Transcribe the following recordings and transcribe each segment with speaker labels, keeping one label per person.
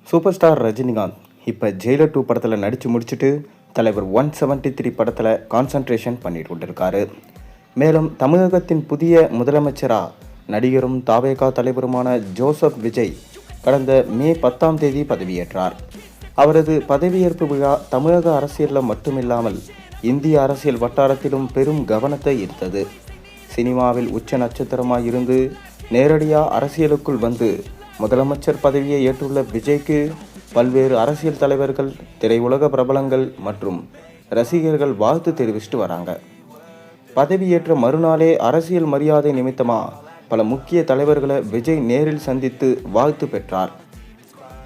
Speaker 1: Super star Rajinikanth இப்போ Jailer 2 படத்தில் நடித்து முடிச்சுட்டு தலைவர் 173 படத்தில் கான்சன்ட்ரேஷன் பண்ணிட்டு கொண்டிருக்காரு. மேலும் தமிழகத்தின் புதிய முதலமைச்சராக நடிகரும் தாவேகா தலைவருமான ஜோசப் விஜய் கடந்த மே 10ஆம் தேதி பதவியேற்றார். அவரது பதவியேற்பு விழா தமிழக அரசியலில் மட்டுமில்லாமல் இந்திய அரசியல் வட்டாரத்திலும் பெரும் கவனத்தை ஈர்த்தது. சினிமாவில் உச்ச நட்சத்திரமாக இருந்து நேரடியாக அரசியலுக்குள் வந்து முதலமைச்சர் பதவியை ஏற்றுள்ள விஜய்க்கு பல்வேறு அரசியல் தலைவர்கள், திரையுலக பிரபலங்கள் மற்றும் ரசிகர்கள் வாழ்த்து தெரிவிச்சுட்டு வராங்க. பதவியேற்ற மறுநாளே அரசியல் மரியாதை நிமித்தமாக பல முக்கிய தலைவர்களை விஜய் நேரில் சந்தித்து வாழ்த்து பெற்றார்.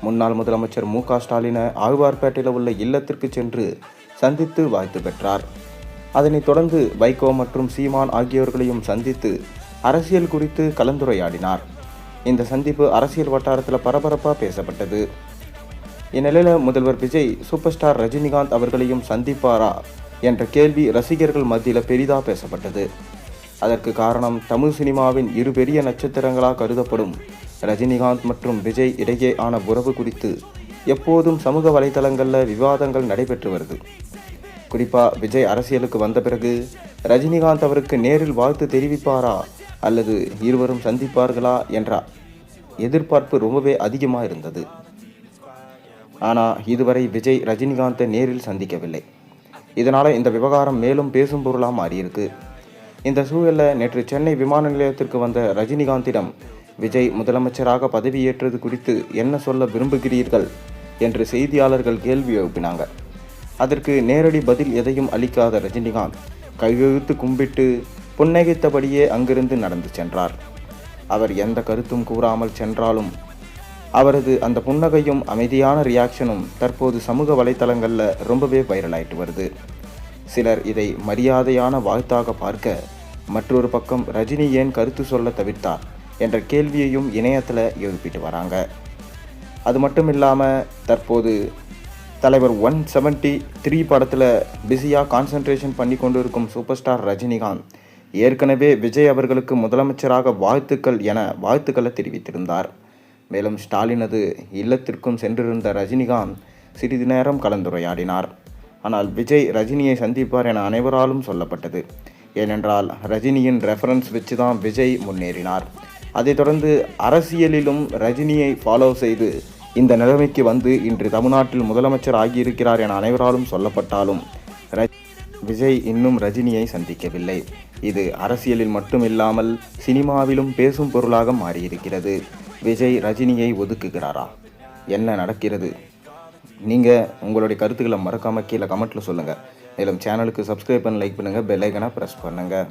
Speaker 1: முன்னாள் முதலமைச்சர் மு.க. ஸ்டாலினை ஆழ்வார்பேட்டையில் உள்ள இல்லத்திற்கு சென்று சந்தித்து வாழ்த்து பெற்றார். அதனைத் தொடர்ந்து வைகோ மற்றும் சீமான் ஆகியோர்களையும் சந்தித்து அரசியல் குறித்து கலந்துரையாடினார். இந்த சந்திப்பு அரசியல் வட்டாரத்தில் பரபரப்பாக பேசப்பட்டது. இந்நிலையில் முதல்வர் விஜய் சூப்பர் ஸ்டார் ரஜினிகாந்த் அவர்களையும் சந்திப்பாரா என்ற கேள்வி ரசிகர்கள் மத்தியில் பெரிதாக பேசப்பட்டது. அதற்கு காரணம் தமிழ் சினிமாவின் இரு பெரிய நட்சத்திரங்களாக கருதப்படும் ரஜினிகாந்த் மற்றும் விஜய் இடையே ஆன உறவு குறித்து எப்போதும் சமூக வலைதளங்களில் விவாதங்கள் நடைபெற்று வருது. குறிப்பாக விஜய் அரசியலுக்கு வந்த பிறகு ரஜினிகாந்த் அவருக்கு நேரில் வாழ்த்து தெரிவிப்பாரா அல்லது இருவரும் சந்திப்பார்களா என்ற எதிர்பார்ப்பு ரொம்பவே அதிகமாக இருந்தது. ஆனால் இதுவரை விஜய் ரஜினிகாந்தை நேரில் சந்திக்கவில்லை. இதனால் இந்த விவகாரம் மேலும் பேசும் பொருளாக மாறியிருக்கு. இந்த சூழலில் நேற்று சென்னை விமான நிலையத்திற்கு வந்த ரஜினிகாந்திடம் விஜய் முதலமைச்சராக பதவியேற்றது குறித்து என்ன சொல்ல விரும்புகிறீர்கள் என்று செய்தியாளர்கள் கேள்வி எழுப்பினாங்க. அதற்கு நேரடி பதில் எதையும் அளிக்காத ரஜினிகாந்த் கையெழுத்து கும்பிட்டு புன்னகைத்தபடியே அங்கிருந்து நடந்து சென்றார். அவர் எந்த கருத்தும் கூறாமல் சென்றாலும் அவரது அந்த புன்னகையும் அமைதியான ரியாக்ஷனும் தற்போது சமூக வலைத்தளங்களில் ரொம்பவே வைரல் ஆயிட்டு வருது. சிலர் இதை மரியாதையான வாழ்த்தாக பார்க்க, மற்றொரு பக்கம் ரஜினி ஏன் கருத்து சொல்ல தவிர்த்தார் என்ற கேள்வியையும் இணையத்தில் எழுப்பிட்டு வராங்க. அது மட்டும் இல்லாமல் தற்போது தலைவர் 173 படத்தில் பிஸியாக கான்சன்ட்ரேஷன் பண்ணி கொண்டு இருக்கும் சூப்பர் ஸ்டார் ரஜினிகாந்த் ஏற்கனவே விஜய் அவர்களுக்கு முதலமைச்சராக வாழ்த்துக்கள் என வாழ்த்துக்களை தெரிவித்திருந்தார். மேலும் ஸ்டாலினது இல்லத்திற்கும் சென்றிருந்த ரஜினிகாந்த் சிறிது நேரம் கலந்துரையாடினார். ஆனால் விஜய் ரஜினியை சந்திப்பார் என அனைவராலும் சொல்லப்பட்டது. ஏனென்றால் ரஜினியின் ரெஃபரன்ஸ் வச்சு தான் விஜய் முன்னேறினார். அதைத் தொடர்ந்து அரசியலிலும் ரஜினியை ஃபாலோ செய்து இந்த நிலைமைக்கு வந்து இன்று தமிழ்நாட்டில் முதலமைச்சர் ஆகியிருக்கிறார் என அனைவராலும் சொல்லப்பட்டாலும் விஜய் இன்னும் ரஜினியை சந்திக்கவில்லை. இது அரசியலில் மட்டுமில்லாமல் சினிமாவிலும் பேசும் பொருளாக மாறியிருக்கிறது. விஜய் ரஜினியை ஒதுக்குகிறாரா? என்ன நடக்கிறது? நீங்கள் உங்களுடைய கருத்துக்களை மறக்காமல் கீழே கமெண்ட்டில் சொல்லுங்கள். மேலும் சேனலுக்கு சப்ஸ்கிரைப் பண்ணி லைக் பண்ணுங்கள், பெல் ஐக்கனை ப்ரெஸ் பண்ணுங்கள்.